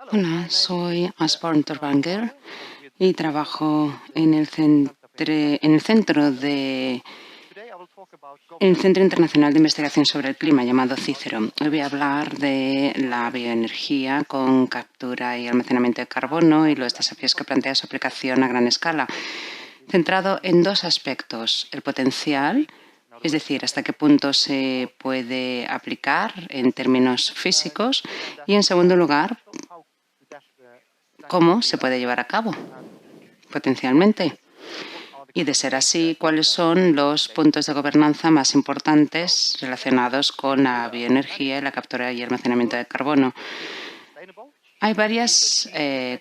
Hola, soy Asborn Torbanger y trabajo en el Centro Internacional de Investigación sobre el Clima, llamado CICERO. Hoy voy a hablar de la bioenergía con captura y almacenamiento de carbono y los desafíos que plantea su aplicación a gran escala, centrado en dos aspectos: el potencial, es decir, hasta qué punto se puede aplicar en términos físicos, y en segundo lugar, cómo se puede llevar a cabo potencialmente. Y, de ser así, cuáles son los puntos de gobernanza más importantes relacionados con la bioenergía y la captura y almacenamiento de carbono. Hay varias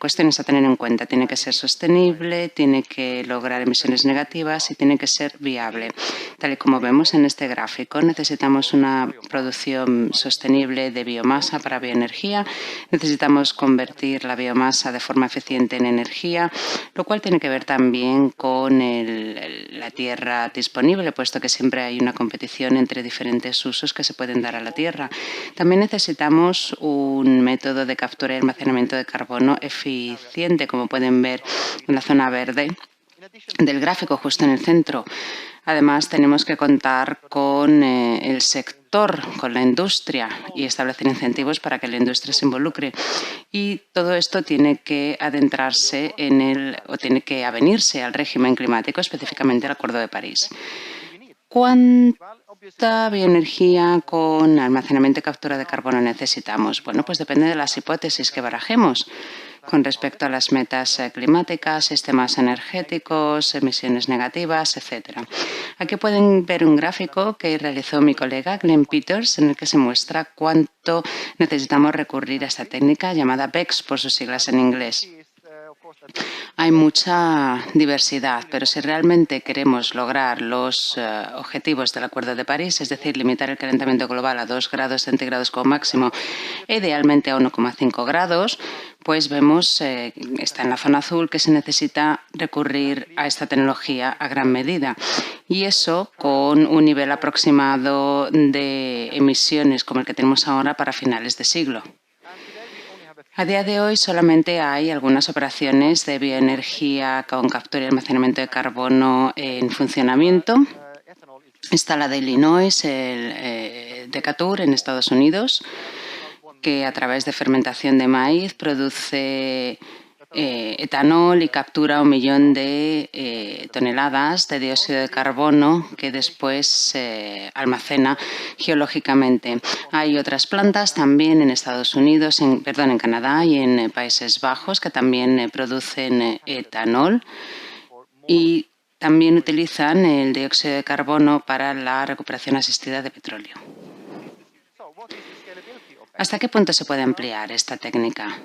cuestiones a tener en cuenta. Tiene que ser sostenible, tiene que lograr emisiones negativas y tiene que ser viable. Tal y como vemos en este gráfico, necesitamos una producción sostenible de biomasa para bioenergía. Necesitamos convertir la biomasa de forma eficiente en energía, lo cual tiene que ver también con la tierra disponible, puesto que siempre hay una competición entre diferentes usos que se pueden dar a la tierra. También necesitamos un método de captura y almacenamiento de carbono eficiente, como pueden ver en la zona verde del gráfico, justo en el centro. Además, tenemos que contar con el sector, con la industria, y establecer incentivos para que la industria se involucre. Y todo esto tiene que adentrarse tiene que avenirse al régimen climático, específicamente al Acuerdo de París. ¿Cuánta bioenergía con almacenamiento y captura de carbono necesitamos? Bueno, pues depende de las hipótesis que barajemos con respecto a las metas climáticas, sistemas energéticos, emisiones negativas, etc. Aquí pueden ver un gráfico que realizó mi colega Glenn Peters, en el que se muestra cuánto necesitamos recurrir a esta técnica llamada BECCS por sus siglas en inglés. Hay mucha diversidad, pero si realmente queremos lograr los objetivos del Acuerdo de París, es decir, limitar el calentamiento global a 2 grados centígrados como máximo, idealmente a 1,5 grados, pues vemos, está en la zona azul, que se necesita recurrir a esta tecnología a gran medida. Y eso con un nivel aproximado de emisiones como el que tenemos ahora para finales de siglo. A día de hoy solamente hay algunas operaciones de bioenergía con captura y almacenamiento de carbono en funcionamiento. Está la de Illinois, el Decatur en Estados Unidos, que a través de fermentación de maíz produce etanol y captura 1 millón de toneladas de dióxido de carbono que después se almacena geológicamente. Hay otras plantas también en Estados Unidos, en Canadá y en Países Bajos, que también producen etanol y también utilizan el dióxido de carbono para la recuperación asistida de petróleo. ¿Hasta qué punto se puede ampliar esta técnica?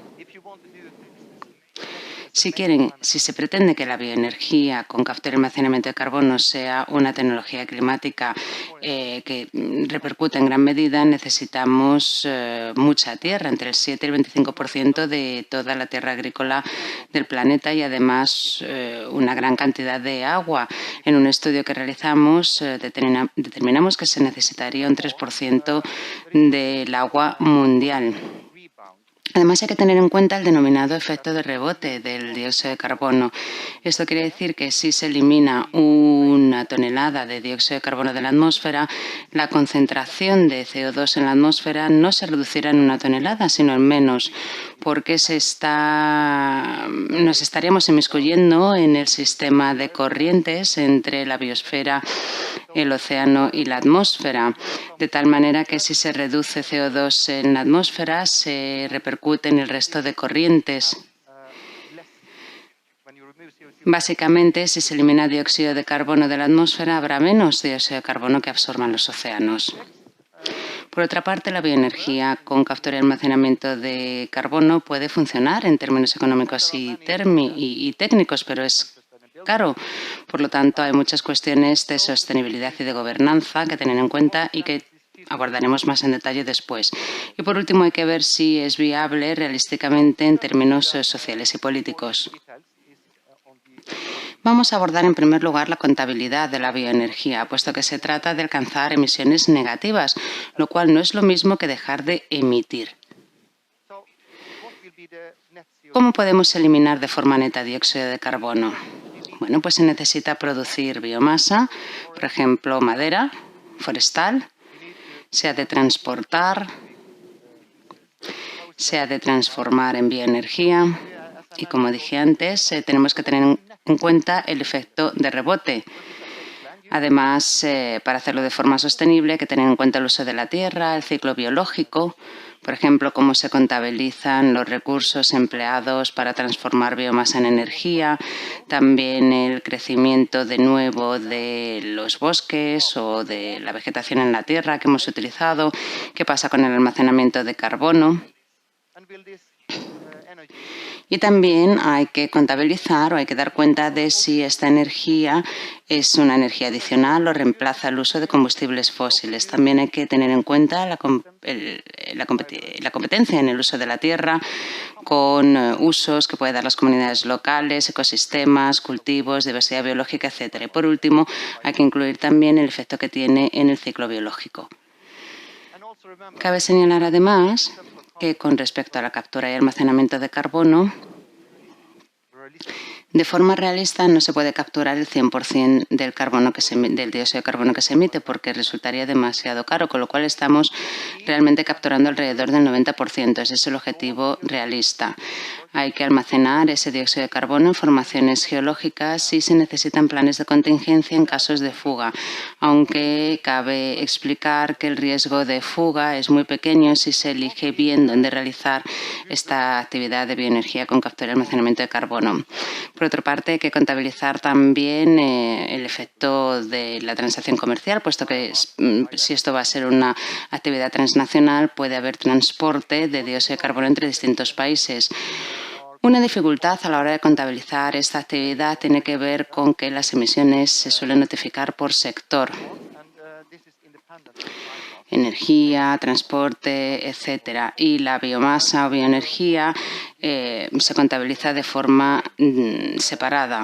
Si se pretende que la bioenergía con captura y almacenamiento de carbono sea una tecnología climática que repercute en gran medida, necesitamos mucha tierra, entre el 7 y el 25% de toda la tierra agrícola del planeta, y además una gran cantidad de agua. En un estudio que realizamos determinamos que se necesitaría un 3% del agua mundial. Además, hay que tener en cuenta el denominado efecto de rebote del dióxido de carbono. Esto quiere decir que si se elimina una tonelada de dióxido de carbono de la atmósfera, la concentración de CO2 en la atmósfera no se reducirá en 1 tonelada, sino en menos, porque nos estaríamos inmiscuyendo en el sistema de corrientes entre la biosfera, el océano y la atmósfera, de tal manera que si se reduce CO2 en la atmósfera, se repercute en el resto de corrientes. Básicamente, si se elimina dióxido de carbono de la atmósfera, habrá menos dióxido de carbono que absorban los océanos. Por otra parte, la bioenergía con captura y almacenamiento de carbono puede funcionar en términos económicos y técnicos, pero es caro. Por lo tanto, hay muchas cuestiones de sostenibilidad y de gobernanza que tener en cuenta y que abordaremos más en detalle después. Y por último, hay que ver si es viable realísticamente en términos sociales y políticos. Vamos a abordar en primer lugar la contabilidad de la bioenergía, puesto que se trata de alcanzar emisiones negativas, lo cual no es lo mismo que dejar de emitir. ¿Cómo podemos eliminar de forma neta dióxido de carbono? Bueno, pues se necesita producir biomasa, por ejemplo, madera forestal, se ha de transportar, se ha de transformar en bioenergía y, como dije antes, tenemos que tener en cuenta el efecto de rebote. Además, para hacerlo de forma sostenible hay que tener en cuenta el uso de la tierra, el ciclo biológico, por ejemplo, cómo se contabilizan los recursos empleados para transformar biomasa en energía, también el crecimiento de nuevo de los bosques o de la vegetación en la tierra que hemos utilizado, qué pasa con el almacenamiento de carbono. Y también hay que contabilizar o hay que dar cuenta de si esta energía es una energía adicional o reemplaza el uso de combustibles fósiles. También hay que tener en cuenta la competencia en el uso de la tierra con usos que pueden dar las comunidades locales, ecosistemas, cultivos, diversidad biológica, etc. Y por último, hay que incluir también el efecto que tiene en el ciclo biológico. Cabe señalar además que con respecto a la captura y almacenamiento de carbono, de forma realista no se puede capturar el 100% del dióxido de carbono que se emite porque resultaría demasiado caro, con lo cual estamos realmente capturando alrededor del 90%. Ese es el objetivo realista. Hay que almacenar ese dióxido de carbono en formaciones geológicas y se necesitan planes de contingencia en casos de fuga, aunque cabe explicar que el riesgo de fuga es muy pequeño si se elige bien dónde realizar esta actividad de bioenergía con captura y almacenamiento de carbono. Por otra parte, hay que contabilizar también el efecto de la transacción comercial, puesto que si esto va a ser una actividad transnacional, puede haber transporte de dióxido de carbono entre distintos países. Una dificultad a la hora de contabilizar esta actividad tiene que ver con que las emisiones se suelen notificar por sector. Energía, transporte, etcétera. Y la biomasa o bioenergía se contabiliza de forma separada.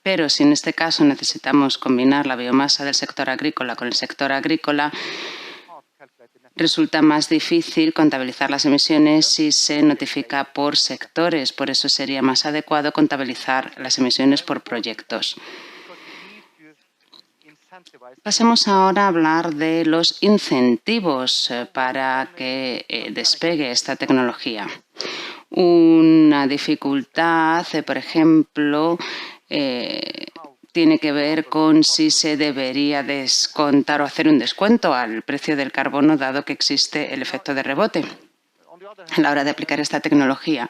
Pero si en este caso necesitamos combinar la biomasa del sector agrícola con el sector agrícola, resulta más difícil contabilizar las emisiones si se notifica por sectores. Por eso sería más adecuado contabilizar las emisiones por proyectos. Pasemos ahora a hablar de los incentivos para que despegue esta tecnología. Una dificultad, por ejemplo, tiene que ver con si se debería descontar o hacer un descuento al precio del carbono, dado que existe el efecto de rebote a la hora de aplicar esta tecnología.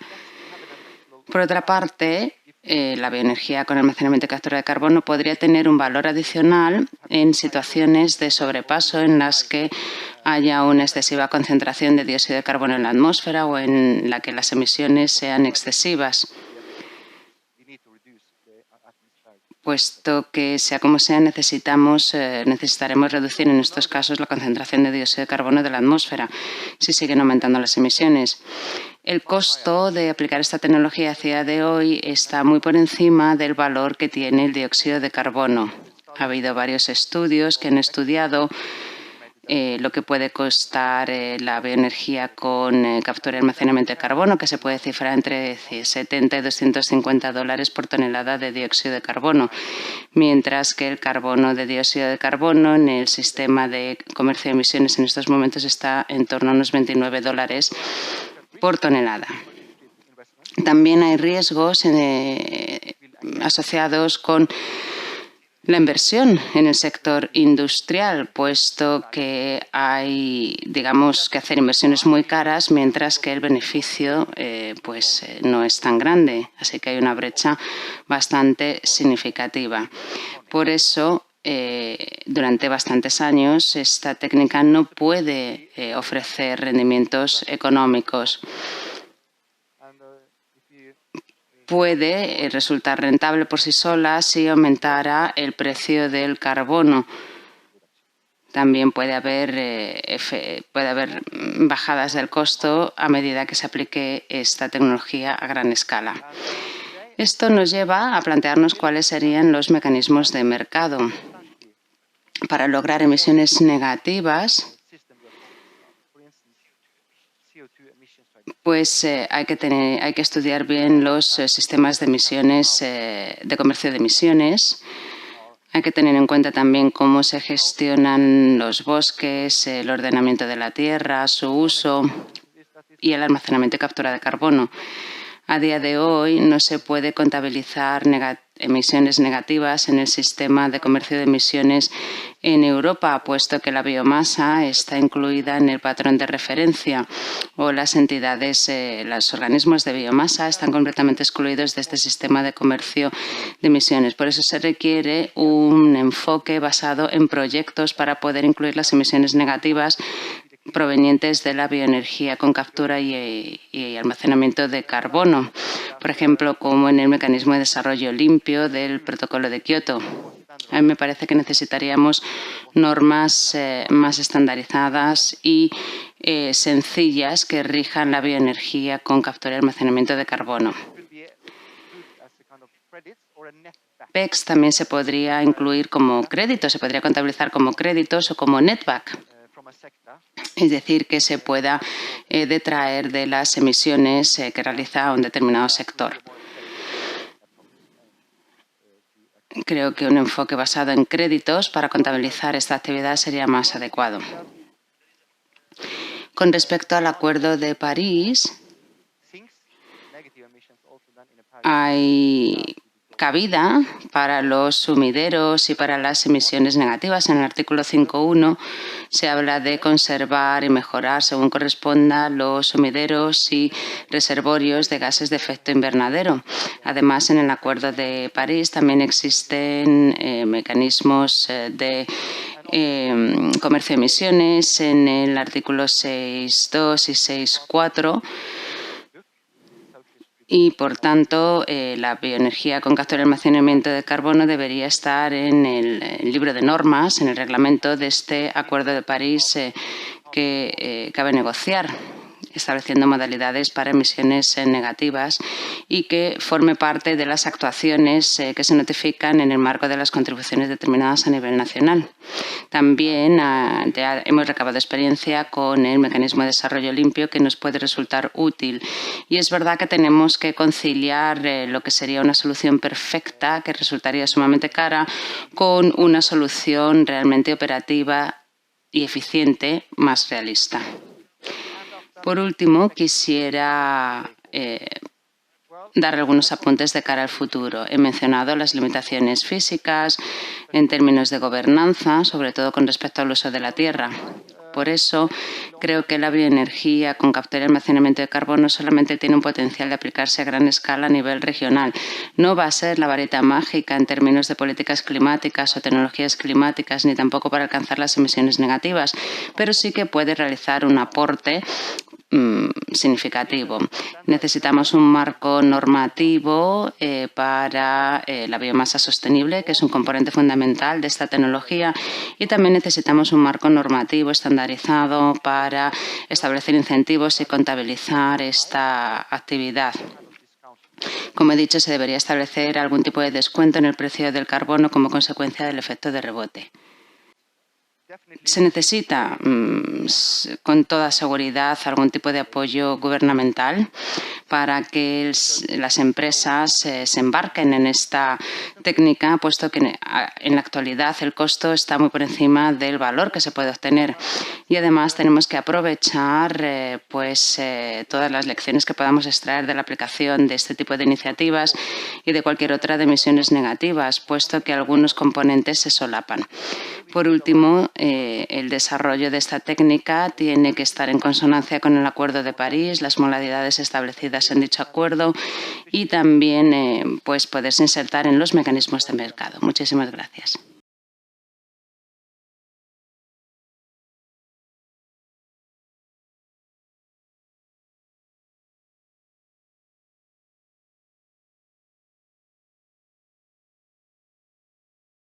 Por otra parte, la bioenergía con almacenamiento y captura de carbono podría tener un valor adicional en situaciones de sobrepaso en las que haya una excesiva concentración de dióxido de carbono en la atmósfera o en la que las emisiones sean excesivas. Puesto que, sea como sea, necesitaremos reducir en estos casos la concentración de dióxido de carbono de la atmósfera si siguen aumentando las emisiones. El costo de aplicar esta tecnología a día de hoy está muy por encima del valor que tiene el dióxido de carbono. Ha habido varios estudios que han estudiado lo que puede costar la bioenergía con captura y almacenamiento de carbono, que se puede cifrar entre $70 y $250 por tonelada de dióxido de carbono, mientras que el carbono de dióxido de carbono en el sistema de comercio de emisiones en estos momentos está en torno a unos $29 por tonelada. También hay riesgos asociados con la inversión en el sector industrial, puesto que hay, que hacer inversiones muy caras, mientras que el beneficio no es tan grande. Así que hay una brecha bastante significativa. Por eso, durante bastantes años, esta técnica no puede ofrecer rendimientos económicos. Puede resultar rentable por sí sola si aumentara el precio del carbono. También puede haber bajadas del costo a medida que se aplique esta tecnología a gran escala. Esto nos lleva a plantearnos cuáles serían los mecanismos de mercado. Para lograr emisiones negativas, pues hay que estudiar bien los sistemas de emisiones, de comercio de emisiones. Hay que tener en cuenta también cómo se gestionan los bosques, el ordenamiento de la tierra, su uso y el almacenamiento y captura de carbono. A día de hoy no se puede contabilizar emisiones negativas en el sistema de comercio de emisiones en Europa, puesto que la biomasa está incluida en el patrón de referencia o las entidades, los organismos de biomasa están completamente excluidos de este sistema de comercio de emisiones. Por eso se requiere un enfoque basado en proyectos para poder incluir las emisiones negativas provenientes de la bioenergía con captura y almacenamiento de carbono, por ejemplo, como en el mecanismo de desarrollo limpio del Protocolo de Kioto. A mí me parece que necesitaríamos normas más estandarizadas y sencillas que rijan la bioenergía con captura y almacenamiento de carbono. PECs también se podría incluir como créditos, se podría contabilizar como créditos o como netback. Es decir, que se pueda detraer de las emisiones que realiza un determinado sector. Creo que un enfoque basado en créditos para contabilizar esta actividad sería más adecuado. Con respecto al Acuerdo de París, hay cabida para los sumideros y para las emisiones negativas. En el artículo 5.1 se habla de conservar y mejorar, según corresponda, los sumideros y reservorios de gases de efecto invernadero. Además, en el Acuerdo de París también existen mecanismos de comercio de emisiones en el artículo 6.2 y 6.4. Y, por tanto, la bioenergía con captura y almacenamiento de carbono debería estar en el libro de normas, en el reglamento de este Acuerdo de París que cabe negociar, estableciendo modalidades para emisiones negativas y que forme parte de las actuaciones que se notifican en el marco de las contribuciones determinadas a nivel nacional. También ya hemos recabado experiencia con el mecanismo de desarrollo limpio, que nos puede resultar útil. Y es verdad que tenemos que conciliar lo que sería una solución perfecta, que resultaría sumamente cara, con una solución realmente operativa y eficiente más realista. Por último, quisiera dar algunos apuntes de cara al futuro. He mencionado las limitaciones físicas en términos de gobernanza, sobre todo con respecto al uso de la tierra. Por eso, creo que la bioenergía con captura y almacenamiento de carbono solamente tiene un potencial de aplicarse a gran escala a nivel regional. No va a ser la varita mágica en términos de políticas climáticas o tecnologías climáticas, ni tampoco para alcanzar las emisiones negativas, pero sí que puede realizar un aporte significativo. Necesitamos un marco normativo para la biomasa sostenible, que es un componente fundamental de esta tecnología, y también necesitamos un marco normativo estandarizado para establecer incentivos y contabilizar esta actividad. Como he dicho, se debería establecer algún tipo de descuento en el precio del carbono como consecuencia del efecto de rebote. Se necesita, con toda seguridad, algún tipo de apoyo gubernamental para que las empresas se embarquen en esta técnica, puesto que en la actualidad el costo está muy por encima del valor que se puede obtener. Y además tenemos que aprovechar todas las lecciones que podamos extraer de la aplicación de este tipo de iniciativas y de cualquier otra de emisiones negativas, puesto que algunos componentes se solapan. Por último, el desarrollo de esta técnica tiene que estar en consonancia con el Acuerdo de París, las modalidades establecidas en dicho acuerdo y también poderse insertar en los mecanismos de mercado. Muchísimas gracias.